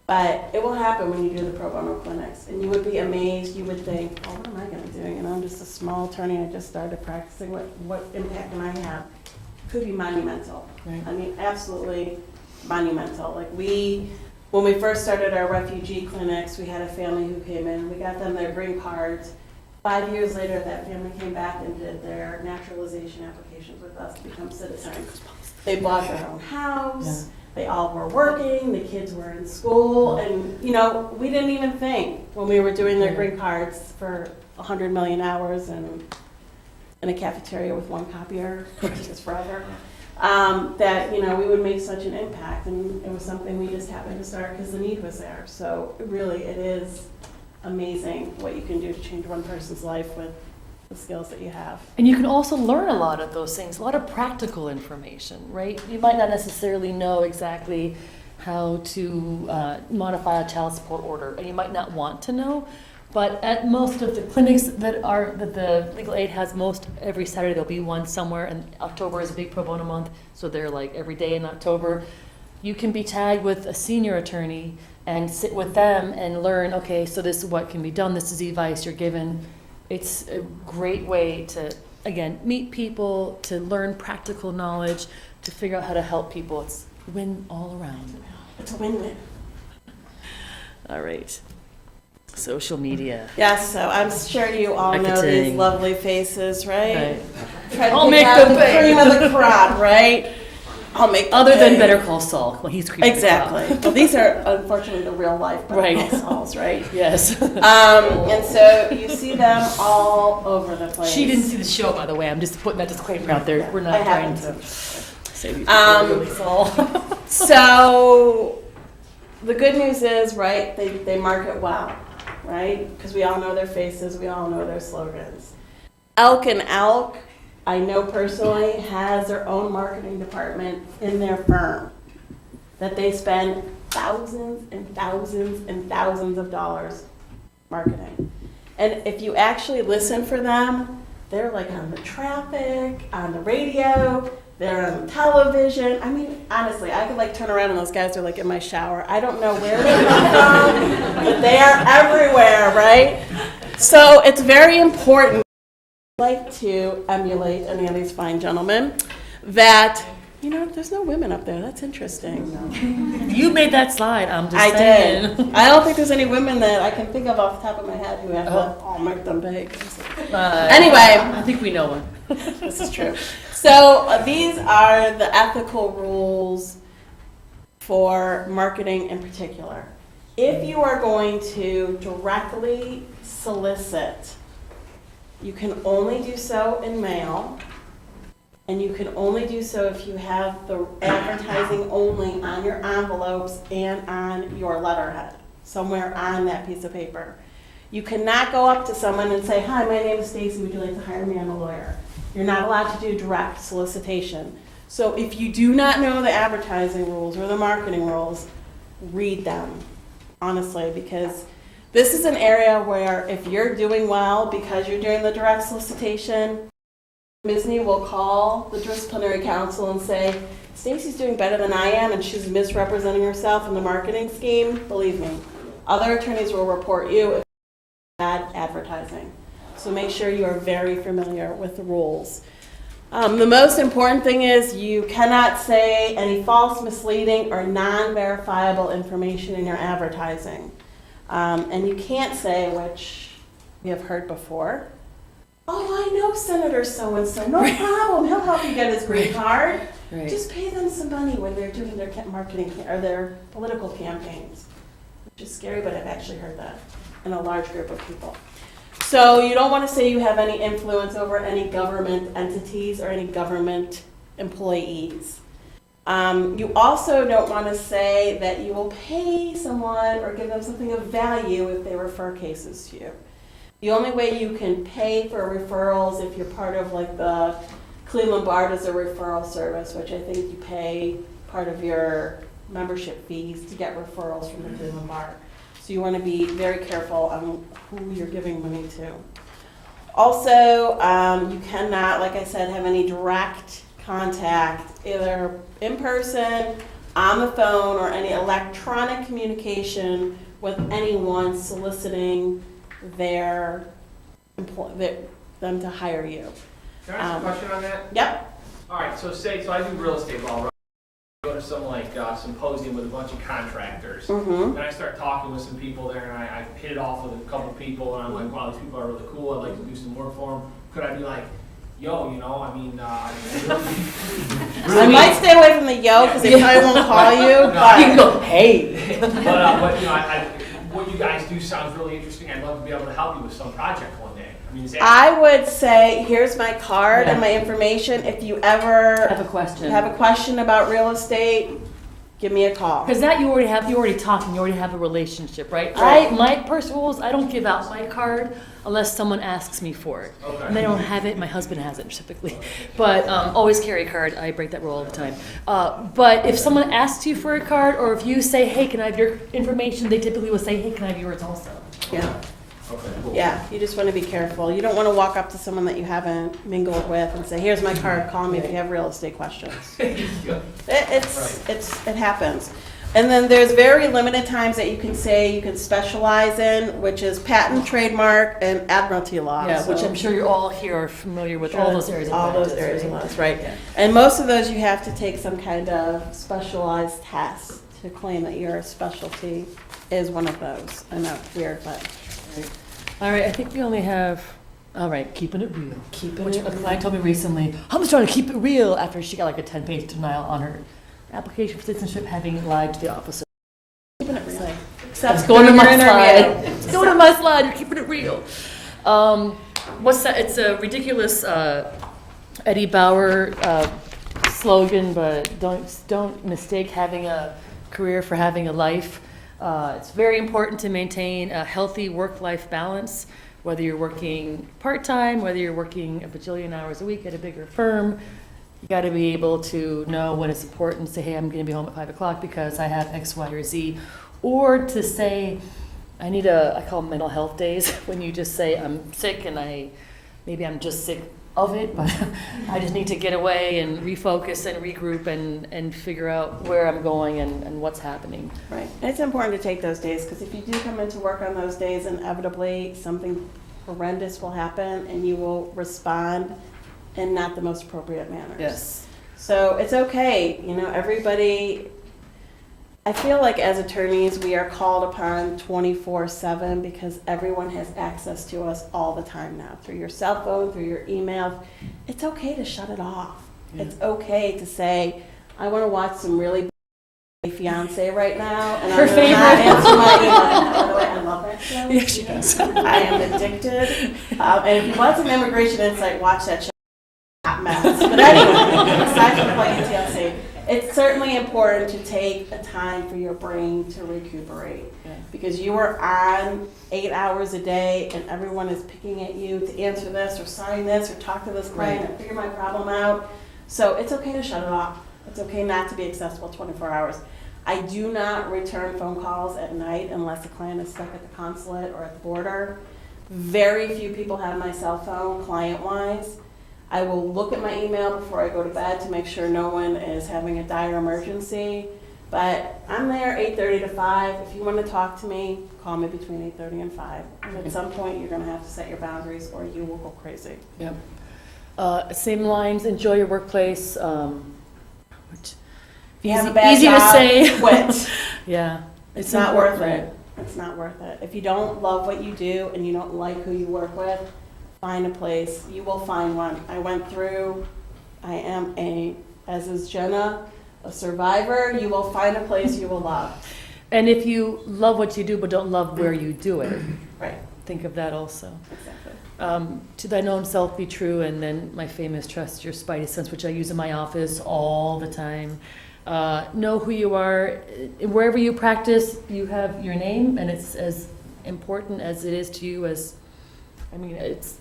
But it will happen when you do the pro bono clinics, and you would be amazed. You would think, oh, what am I going to do? You know, I'm just a small attorney. I just started practicing. What impact can I have? It could be monumental. Right. I mean, absolutely monumental. Like when we first started our refugee clinics, we had a family who came in. We got them their green cards. 5 years later, that family came back and did their naturalization applications with us to become citizens. They bought their own house. Yeah. They all were working, the kids were in school, and, you know, we didn't even think when we were doing their green cards for 100 million hours and in a cafeteria with one copier, which is forever, that, you know, we would make such an impact, and it was something we just happened to start because the need was there. So really, it is amazing what you can do to change one person's life with the skills that you have. And you can also learn a lot of those things, a lot of practical information, right? You might not necessarily know exactly how to modify a child support order, and you might not want to know, but at most of the clinics that the legal aid has, most every Saturday there'll be one somewhere, and October is a big pro bono month, so they're like every day in October. You can be tagged with a senior attorney and sit with them and learn, okay, so this is what can be done, this is the advice you're given. It's a great way to, again, meet people, to learn practical knowledge, to figure out how to help people. It's win all around. It's a win-win. All right. Social media. Yes, so I'm sure you all know Marketing. these lovely faces, right? Try to I'll pick make out them the pay. cream of the crop, right? I'll make them Other than pay. Better Call Saul, when he's creeping. Exactly. Well, these are unfortunately the real life Right. Better Call Sauls, right? Yes. And so you see them all over the place. She didn't see the show, by the way. I'm just putting that disclaimer out there. We're not I trying haven't. to say these people are really Saul. So the good news is, right, they market well, right? Because we all know their faces, we all know their slogans. Elk and Elk, I know personally, has their own marketing department in their firm that they spend thousands and thousands and thousands of dollars marketing. And if you actually listen for them, they're like on the traffic, on the radio, they're on television. I mean, honestly, I could like turn around and those guys are like in my shower. I don't know where they come from, but they are everywhere, right? So it's very important. Like to emulate any of these fine gentlemen that, you know, there's no women up there. That's interesting. You made that slide, I'm just I saying. did. I don't think there's any women that I can think of off the top of my head who have I'll make them big. Anyway. I think we know one. This is true. So these are the ethical rules for marketing in particular. If you are going to directly solicit, you can only do so in mail, and you can only do so if you have the advertising only on your envelopes and on your letterhead, somewhere on that piece of paper. You cannot go up to someone and say, hi, my name is Stacy, would you like to hire me? I'm a lawyer. You're not allowed to do direct solicitation. So if you do not know the advertising rules or the marketing rules, read them, honestly, because this is an area where if you're doing well because you're doing the direct solicitation, Misney will call the Disciplinary Council and say, Stacy's doing better than I am and she's misrepresenting herself in the marketing scheme. Believe me, other attorneys will report you if bad advertising. So make sure you are very familiar with the rules. The most important thing is you cannot say any false, misleading, or non-verifiable information in your advertising. And you can't say, which we have heard before, oh, I know Senator so-and-so, no problem, he'll help you get his green card. Right. Just pay them some money when they're doing their marketing or their political campaigns. Which is scary, but I've actually heard that in a large group of people. So you don't want to say you have any influence over any government entities or any government employees. You also don't want to say that you will pay someone or give them something of value if they refer cases to you. The only way you can pay for referrals if you're part of like the Cleveland Bar does a referral service, which I think you pay part of your membership fees to get referrals from the Cleveland Bar. So you want to be very careful on who you're giving money to. Also, you cannot, like I said, have any direct contact, either in person, on the phone, or any electronic communication with anyone soliciting them to hire you. Can I ask a question on that? Yep. All right, so I do real estate law, right? I go to some like symposium with a bunch of contractors, Mm-hmm. and I start talking with some people there, and I hit it off with a couple people, and I'm like, wow, these people are really cool. I'd like to do some work for them. Could I be like, yo, I mean, I might stay away from the yo because they probably won't call you. No. But You can go, hey. but what you guys do sounds really interesting. I'd love to be able to help you with some project one day. I mean, is that I would say, here's my card and Yeah. my information. If you ever Have a question. have a question about real estate, give me a call. Because that you already talked and you already have a relationship, right? Right. My personal rules, I don't give out my card unless someone asks me for it. Okay. And they don't have it, my husband has it typically. But always carry a card, I break that rule all the time. But if someone asks you for a card, or if you say, hey, can I have your information, they typically will say, hey, can I have yours also? Yeah. Okay, cool. Yeah, you just want to be careful. You don't want to walk up to someone that you haven't mingled with and say, here's my card, call me if you have real estate questions. Yeah. It happens. And then there's very limited times that you can say you can specialize in, which is patent, trademark, and admiralty law. Yeah, which So- I'm sure you all here are familiar with, all those areas of All those practice, areas of right? laws, right. Yeah. And most of those you have to take some kind of specialized test to claim that your specialty is one of those. I know, weird, but. All right, I think we only have, all right, keeping it real. Keeping Which it a real. client told me recently, I'm just trying to keep it real after she got like a 10-page denial on her application for citizenship, having lied to the officer. Keeping it real. It's Except going to during my your slide. interview. It's going to my slide. You're keeping it real. What's that? It's a ridiculous Eddie Bauer slogan, but don't mistake having a career for having a life. It's very important to maintain a healthy work-life balance, whether you're working part-time, whether you're working a bajillion hours a week at a bigger firm. You got to be able to know when it's important to say, hey, I'm going to be home at 5 o'clock because I have X, Y, or Z. Or to say, I call them mental health days, when you just say, I'm sick and maybe I'm just sick of it, but I just need to get away and refocus and regroup and figure out where I'm going and what's happening. Right. And it's important to take those days because if you do come into work on those days, inevitably something horrendous will happen and you will respond in not the most appropriate manners. Yes. So it's okay. Everybody, I feel like as attorneys, we are called upon 24/7 because everyone has access to us all the time now through your cell phone, through your email. It's okay to shut it off. Yeah. It's okay to say, I want to watch some really fiance right now, and Her I'm gonna not favorite. answer my email. By the way, I love that show. Yeah, she does. I am addicted. And if you want some immigration insight, watch that show. Hot mess. But anyway, aside from playing TLC, it's certainly important to take a time for your brain to recuperate. Yeah. Because you are on 8 hours a day, and everyone is picking at you to answer this or sign this or talk to this client Right. and figure my problem out. So it's okay to shut it off. It's okay not to be accessible 24 hours. I do not return phone calls at night unless the client is stuck at the consulate or at the border. Very few people have my cell phone, client-wise. I will look at my email before I go to bed to make sure no one is having a dire emergency. But I'm there 8:30 to 5. If you want to talk to me, call me between 8:30 and 5. And at some point, you're going to have to set your boundaries or you will go crazy. Yep. Same lines, enjoy your workplace. Which, If you have a bad easy job, to say. quit. Yeah. It's not worth important. it. It's not worth it. If you don't love what you do and you don't like who you work with, find a place. You will find one. I went through, I am as is Jenna, a survivor. You will find a place you will love. And if you love what you do but don't love where you do it, Right, think of that also. exactly. To thine own self be true, and then my famous trust your spidey sense, which I use in my office all the time. Know who you are. Wherever you practice, you have your name, and it's as important as it is to you as, it's,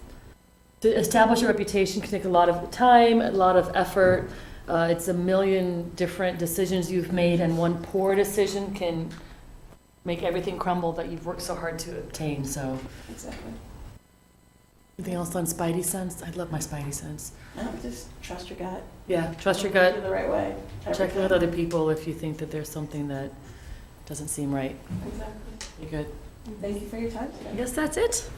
to establish a reputation can take a lot of time, a lot of effort. It's a million different decisions you've made, and one poor decision can make everything crumble that you've worked so hard to obtain, so. Exactly. Anything else on spidey sense? I love my spidey sense. No, just trust your gut. Yeah, trust your Do gut. the right way. Check with other people if you think that there's something that doesn't seem right. Exactly. You're good. Thank you for your time today. I guess that's it.